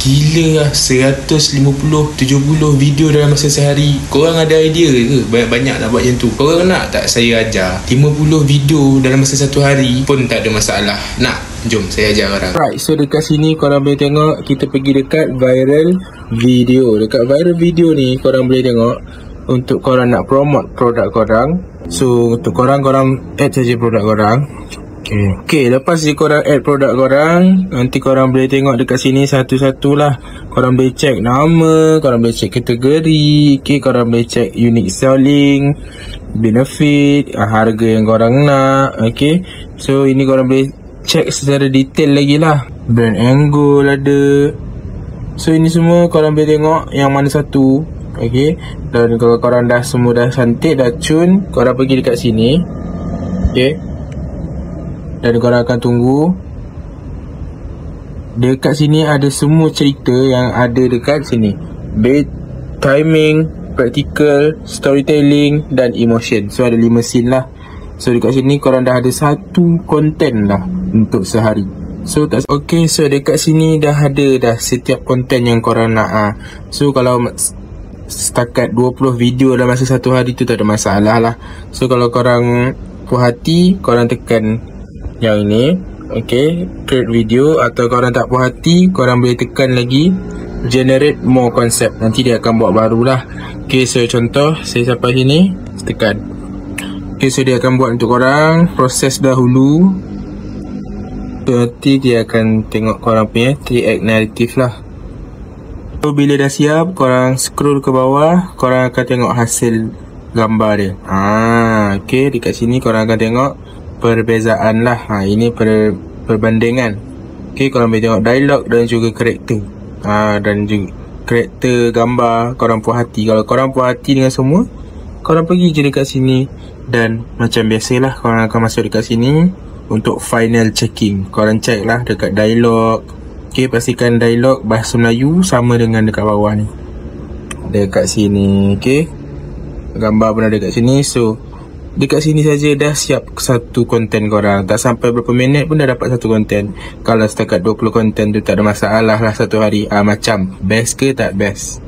Gila lah, 150, 70 video dalam masa sehari. Korang ada idea ke? Banyak-banyak nak buat macam tu. Korang nak tak saya ajar 50 video dalam masa satu hari pun tak ada masalah. Nak? Jom saya ajar korang. Right, so dekat sini korang boleh tengok, kita pergi dekat viral video. Dekat viral video ni korang boleh tengok untuk korang nak promote produk korang. So untuk korang add saja produk korang. Okay, lepas je korang add produk korang, nanti korang boleh tengok dekat sini satu-satu lah. Korang boleh check nama, korang boleh check kategori, okay, korang boleh check unique selling, benefit, harga yang korang nak. Okay, so ini korang boleh check secara detail lagi lah. Brand and goal ada. So ini semua korang boleh tengok yang mana satu. Okay, dan kalau korang dah semua dah cantik, dah cun, korang pergi dekat sini. Okay, dan korang akan tunggu. Dekat sini ada semua cerita yang ada dekat sini. Bait, timing, practical, storytelling dan emotion. So ada 5 scene lah. So dekat sini korang dah ada satu konten lah untuk sehari. So tak okay, so dekat sini dah ada dah setiap konten yang korang nak. So kalau setakat 20 video dalam masa satu hari tu tak ada masalah lah. So kalau korang puas hati, korang tekan yang ini, okay, create video. Atau korang tak puas hati, korang boleh tekan lagi generate more concept. Nanti dia akan buat baru lah. Okay, so contoh saya sampai sini, tekan. Okay, so dia akan buat untuk korang proses dahulu. So nanti dia akan tengok korang punya 3 act narrative lah. So bila dah siap, korang scroll ke bawah, korang akan tengok hasil gambar dia. Okay, dekat sini korang akan tengok perbezaan lah. Ini perbandingan. Okay, korang boleh tengok dialog dan juga karakter. Dan juga karakter gambar korang puas hati. Kalau korang puas hati dengan semua, korang pergi je dekat sini. Dan macam biasalah, korang akan masuk dekat sini untuk final checking. Korang check lah dekat dialog. Okay, pastikan dialog bahasa Melayu sama dengan dekat bawah ni. Dekat sini, okay, gambar pun ada dekat sini. So dekat sini saja dah siap satu konten korang. Tak sampai berapa minit pun dah dapat satu konten. Kalau setakat 20 konten tu tak ada masalah lah satu hari. Macam best ke tak best?